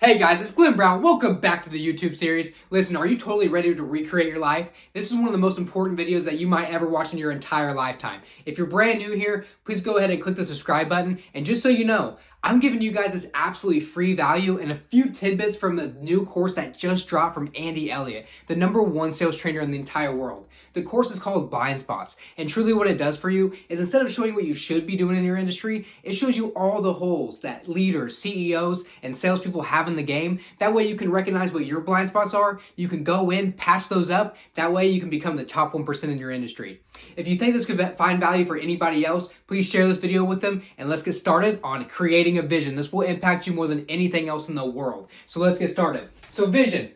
Hey guys, it's Glen Brown. Welcome back to the YouTube series. Listen, are you totally ready to recreate your life? This is one of the most important videos that you might ever watch in your entire lifetime. If you're brand new here, please go ahead and click the subscribe button. And just so you know, I'm giving you guys this absolutely free value and a few tidbits from the new course that just dropped from Elliott, the #1 sales trainer in the entire world. The course is called Blindspots, and truly what it does for you is instead of showing what you should be doing in your industry, it shows you all the holes that leaders, CEOs, and salespeople have in the game. That way you can recognize what your blind spots are, you can go in, patch those up, that way you can become the top 1% in your industry. If you think this could find value for anybody else, please share this video with them, and let's get started on creating a vision. This will impact you more than anything else in the world. So let's get started. So vision.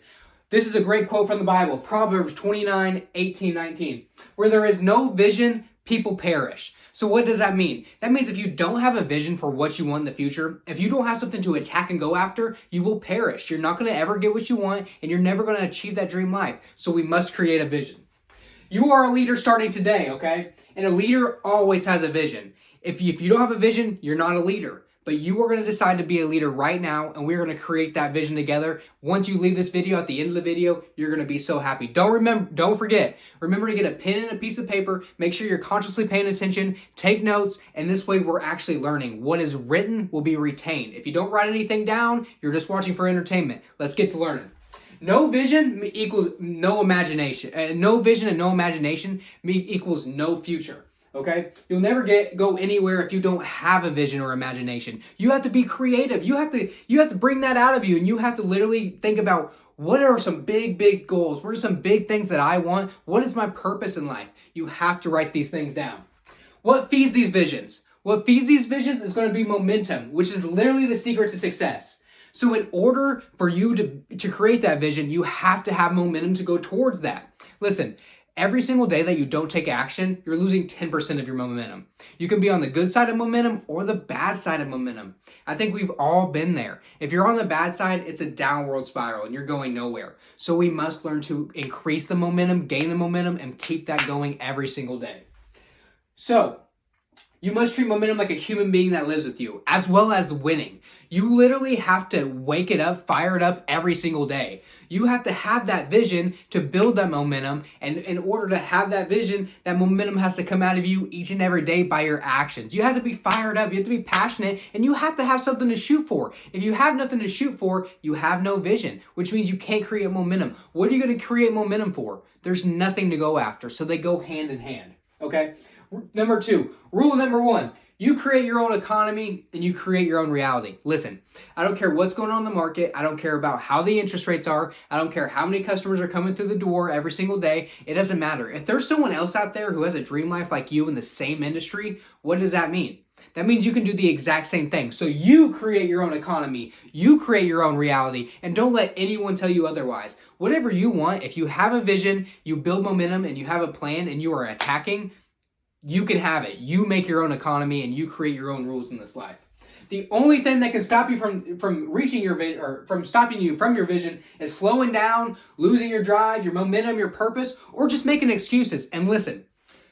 This is a great quote from the Bible, Proverbs 29:18-19. Where there is no vision, people perish. So what does that mean? That means if you don't have a vision for what you want in the future, if you don't have something to attack and go after, you will perish. You're not going to ever get what you want, and you're never going to achieve that dream life. So we must create a vision. You are a leader starting today, okay? And a leader always has a vision. If you don't have a vision, you're not a leader. But you are going to decide to be a leader right now, and we're going to create that vision together. Once you leave this video, at the end of the video, you're going to be so happy. Don't forget, remember to get a pen and a piece of paper. Make sure you're consciously paying attention. Take notes, and this way we're actually learning. What is written will be retained. If you don't write anything down, you're just watching for entertainment. Let's get to learning. No vision equals no imagination. No vision and no imagination equals no future. Okay? You'll never go anywhere if you don't have a vision or imagination. You have to be creative. You have to bring that out of you, and you have to literally think about what are some big goals? What are some big things that I want? What is my purpose in life? You have to write these things down. What feeds these visions? What feeds these visions is going to be momentum, which is literally the secret to success. So in order for you to create that vision, you have to have momentum to go towards that. Listen, every single day that you don't take action, you're losing 10% of your momentum. You can be on the good side of momentum or the bad side of momentum. I think we've all been there. If you're on the bad side, it's a downward spiral and you're going nowhere. So we must learn to increase the momentum, gain the momentum, and keep that going every single day. So you must treat momentum like a human being that lives with you, as well as winning. You literally have to wake it up, fire it up every single day. You have to have that vision to build that momentum, and in order to have that vision, that momentum has to come out of you each and every day by your actions. You have to be fired up, you have to be passionate, and you have to have something to shoot for. If you have nothing to shoot for, you have no vision, which means you can't create momentum. What are you going to create momentum for? There's nothing to go after, so they go hand in hand, okay? Number 2, rule number 1, you create your own economy and you create your own reality. Listen, I don't care what's going on in the market. I don't care about how the interest rates are. I don't care how many customers are coming through the door every single day. It doesn't matter. If there's someone else out there who has a dream life like you in the same industry, what does that mean? That means you can do the exact same thing. So you create your own economy, you create your own reality, and don't let anyone tell you otherwise. Whatever you want, if you have a vision, you build momentum, and you have a plan, and you are attacking, you can have it. You make your own economy and you create your own rules in this life. The only thing that can stop you from reaching your vision, or from stopping you from your vision, is slowing down, losing your drive, your momentum, your purpose, or just making excuses. And listen,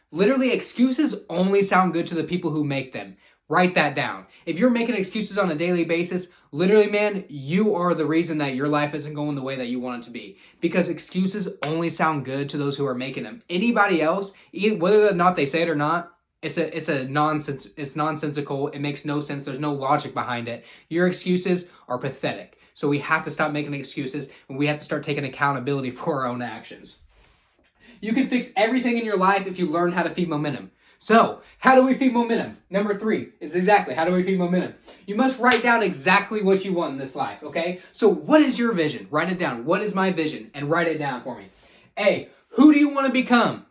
literally excuses only sound good to the people who make them. Write that down. If you're making excuses on a daily basis, literally, man, you are the reason that your life isn't going the way that you want it to be. Because excuses only sound good to those who are making them. Anybody else, whether or not they say it or not, it's nonsense. It's nonsensical. It makes no sense. There's no logic behind it. Your excuses are pathetic. So we have to stop making excuses, and we have to start taking accountability for our own actions. You can fix everything in your life if you learn how to feed momentum. So, how do we feed momentum? Number 3 is exactly, how do we feed momentum? You must write down exactly what you want in this life, okay? So, what is your vision? Write it down. What is my vision? And write it down for me. A, who do you want to become?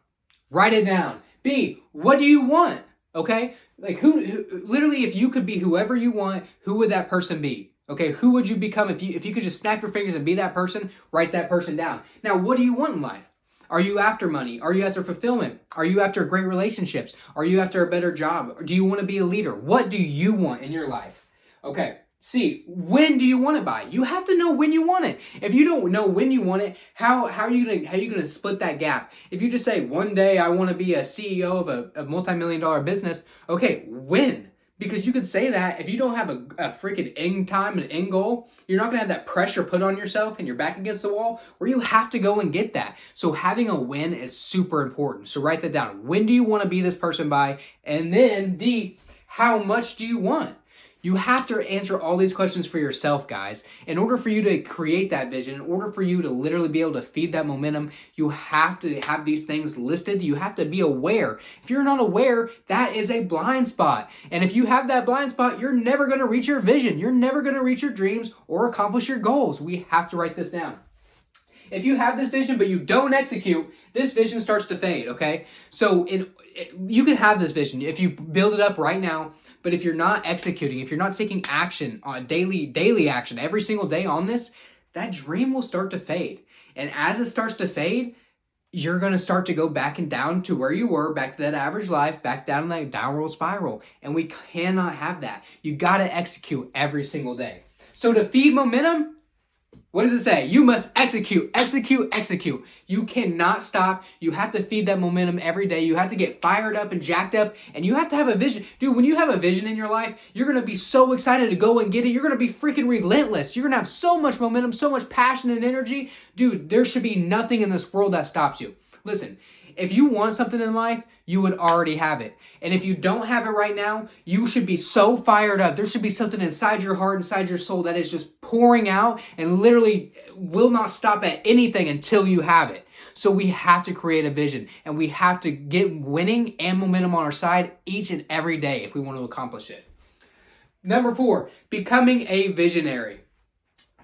Write it down. B, what do you want? Okay? Like, who literally, if you could be whoever you want, who would that person be? Okay, who would you become if you could just snap your fingers and be that person? Write that person down. Now, what do you want in life? Are you after money? Are you after fulfillment? Are you after great relationships? Are you after a better job? Or do you want to be a leader? What do you want in your life? Okay. C, when do you want it by? You have to know when you want it. If you don't know when you want it, how are you gonna split that gap? If you just say one day I want to be a CEO of a multi-million-dollar business, okay, when? Because you could say that if you don't have a freaking end time and end goal, you're not going to have that pressure put on yourself and you're back against the wall where you have to go and get that. So having a win is super important. So write that down. When do you want to be this person by? And then D, how much do you want? You have to answer all these questions for yourself, guys. In order for you to create that vision, in order for you to literally be able to feed that momentum, you have to have these things listed. You have to be aware. If you're not aware, that is a blind spot. And if you have that blind spot, you're never going to reach your vision. You're never going to reach your dreams or accomplish your goals. We have to write this down. If you have this vision but you don't execute, this vision starts to fade, okay? So you can have this vision if you build it up right now. But if you're not executing, if you're not taking action on daily action every single day on this, that dream will start to fade. And as it starts to fade, you're going to start to go back and down to where you were, back to that average life, back down in that downward spiral. And we cannot have that. You got to execute every single day. So to feed momentum, what does it say? You must execute, execute, execute. You cannot stop. You have to feed that momentum every day. You have to get fired up and jacked up, and you have to have a vision. Dude, when you have a vision in your life, you're going to be so excited to go and get it. You're going to be freaking relentless. You're going to have so much momentum, so much passion and energy. Dude, there should be nothing in this world that stops you. Listen, if you want something in life, you would already have it. And if you don't have it right now, you should be so fired up. There should be something inside your heart, inside your soul that is just pouring out and literally will not stop at anything until you have it. So we have to create a vision and we have to get winning and momentum on our side each and every day if we want to accomplish it. Number 4, becoming a visionary.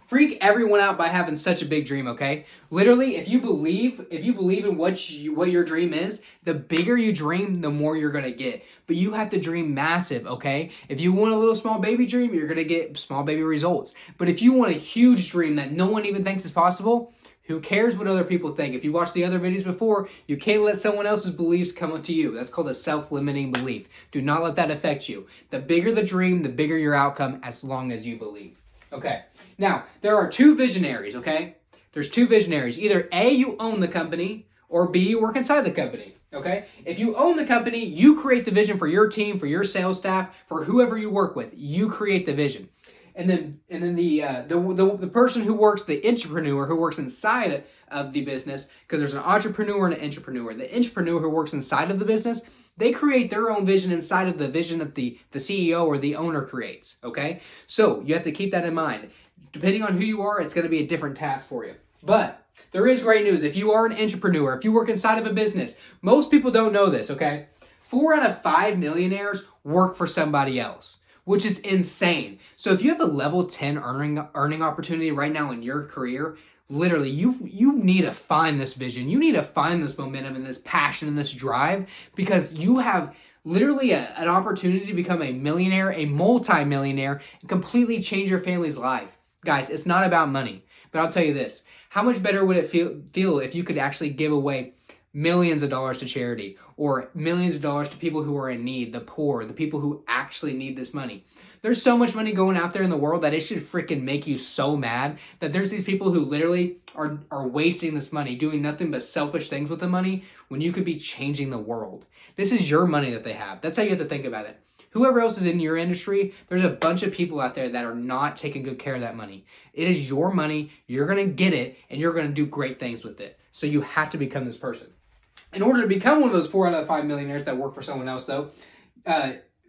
Freak everyone out by having such a big dream, okay? Literally, if you believe in what your dream is, the bigger you dream, the more you're going to get. But you have to dream massive, okay? If you want a little small baby dream, you're going to get small baby results. But if you want a huge dream that no one even thinks is possible, who cares what other people think? If you watched the other videos before, you can't let someone else's beliefs come up to you. That's called a self-limiting belief. Do not let that affect you. The bigger the dream, the bigger your outcome, as long as you believe. Okay, now, there are 2 visionaries, okay? There's 2 visionaries. Either A, you own the company, or B, you work inside the company, okay? If you own the company, you create the vision for your team, for your sales staff, for whoever you work with. You create the vision. And then the person who works, the entrepreneur who works inside of the business, because there's an entrepreneur and an intrapreneur. The intrapreneur who works inside of the business, they create their own vision inside of the vision that the CEO or the owner creates, okay? So you have to keep that in mind. Depending on who you are, it's going to be a different task for you. But there is great news. If you are an entrepreneur, if you work inside of a business, most people don't know this, okay? 4 out of 5 millionaires work for somebody else, which is insane. So if you have a level 10 earning opportunity right now in your career, literally, you need to find this vision. You need to find this momentum and this passion and this drive, because you have literally an opportunity to become a millionaire, a multi-millionaire, and completely change your family's life. Guys, it's not about money, but I'll tell you this. How much better would it feel if you could actually give away millions of dollars to charity, or millions of dollars to people who are in need, the poor, the people who actually need this money? There's so much money going out there in the world that it should freaking make you so mad that there's these people who literally are wasting this money, doing nothing but selfish things with the money, when you could be changing the world. This is your money that they have. That's how you have to think about it. Whoever else is in your industry, there's a bunch of people out there that are not taking good care of that money. It is your money. You're going to get it, and you're going to do great things with it. So you have to become this person. In order to become one of those 4 out of 5 millionaires that work for someone else, though,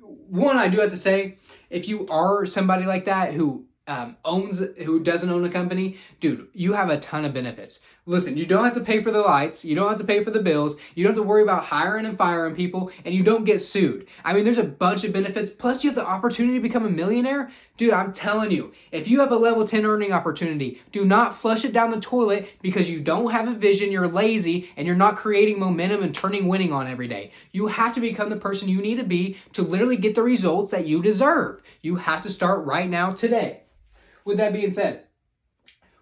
one, I do have to say, if you are somebody like that who doesn't own a company, dude, you have a ton of benefits. Listen, you don't have to pay for the lights, you don't have to pay for the bills, you don't have to worry about hiring and firing people, and you don't get sued. I mean, there's a bunch of benefits, plus you have the opportunity to become a millionaire. Dude, I'm telling you, if you have a level 10 earning opportunity, do not flush it down the toilet because you don't have a vision, you're lazy, and you're not creating momentum and turning winning on every day. You have to become the person you need to be to literally get the results that you deserve. You have to start right now, today. With that being said,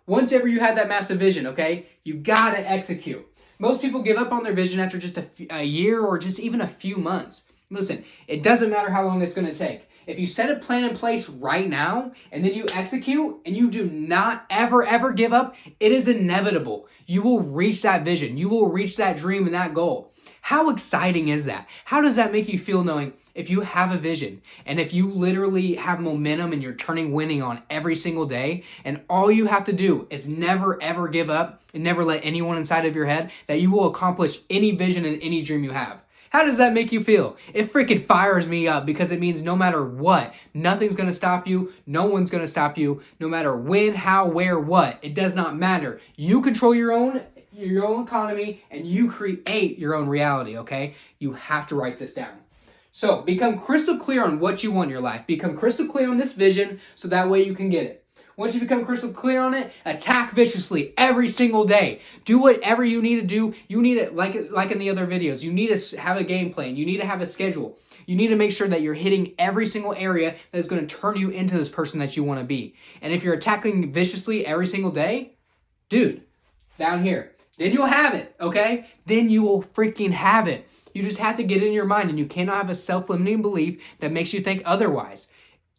once ever you have that massive vision, okay, you gotta execute. Most people give up on their vision after just a year or just even a few months. Listen, it doesn't matter how long it's gonna take. If you set a plan in place right now and then you execute and you do not ever give up, it is inevitable. You will reach that vision. You will reach that dream and that goal. How exciting is that? How does that make you feel knowing if you have a vision and if you literally have momentum and you're turning winning on every single day, and all you have to do is never ever give up and never let anyone inside of your head, that you will accomplish any vision and any dream you have? How does that make you feel? It freaking fires me up, because it means no matter what, nothing's going to stop you. No one's going to stop you. No matter when, how, where, what. It does not matter. You control your own economy and you create your own reality, okay? You have to write this down. So become crystal clear on what you want in your life. Become crystal clear on this vision so that way you can get it. Once you become crystal clear on it, attack viciously every single day. Do whatever you need to do. You need it, like in the other videos, you need to have a game plan. You need to have a schedule. You need to make sure that you're hitting every single area that is going to turn you into this person that you want to be. And if you're attacking viciously every single day, dude, down here, then you'll have it, okay? Then you will freaking have it. You just have to get it in your mind, and you cannot have a self-limiting belief that makes you think otherwise.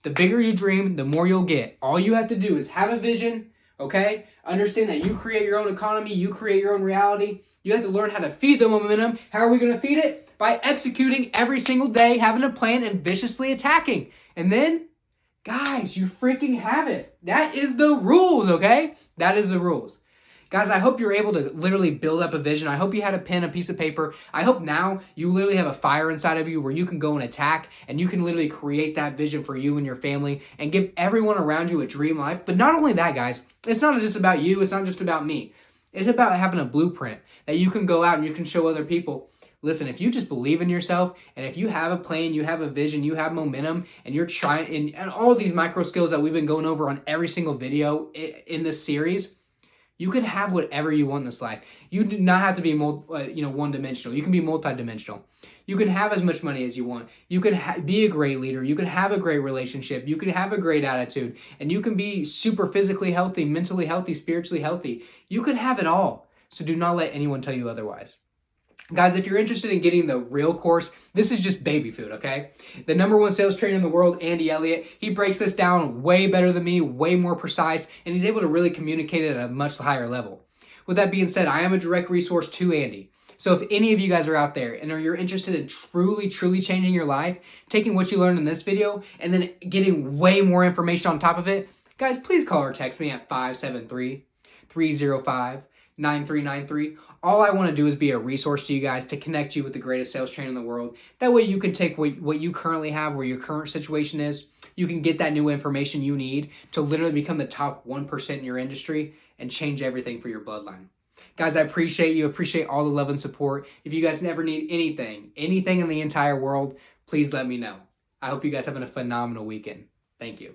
The bigger you dream, the more you'll get. All you have to do is have a vision, okay? Understand that you create your own economy, you create your own reality. You have to learn how to feed the momentum. How are we going to feed it? By executing every single day, having a plan, and viciously attacking. And then, guys, you freaking have it. That is the rules, okay? That is the rules. Guys, I hope you're able to literally build up a vision. I hope you had a pen, a piece of paper. I hope now you literally have a fire inside of you where you can go and attack, and you can literally create that vision for you and your family and give everyone around you a dream life. But not only that, guys, it's not just about you. It's not just about me. It's about having a blueprint that you can go out and you can show other people. Listen, if you just believe in yourself, and if you have a plan, you have a vision, you have momentum, and you're trying, and all of these micro skills that we've been going over on every single video in this series, you can have whatever you want in this life. You do not have to be one-dimensional. You can be multi-dimensional. You can have as much money as you want. You can be a great leader. You can have a great relationship. You can have a great attitude. And you can be super physically healthy, mentally healthy, spiritually healthy. You can have it all. So do not let anyone tell you otherwise. Guys, if you're interested in getting the real course, this is just baby food, okay? The #1 sales trainer in the world, Andy Elliott, he breaks this down way better than me, way more precise, and he's able to really communicate it at a much higher level. With that being said, I am a direct resource to Andy. So if any of you guys are out there and you're interested in truly changing your life, taking what you learned in this video and then getting way more information on top of it, guys, please call or text me at 573-305-9393. All I want to do is be a resource to you guys, to connect you with the greatest sales trainer in the world. That way you can take what you currently have, where your current situation is. You can get that new information you need to literally become the top 1% in your industry and change everything for your bloodline. Guys, I appreciate you. Appreciate all the love and support. If you guys ever need anything in the entire world, please let me know. I hope you guys having a phenomenal weekend. Thank you.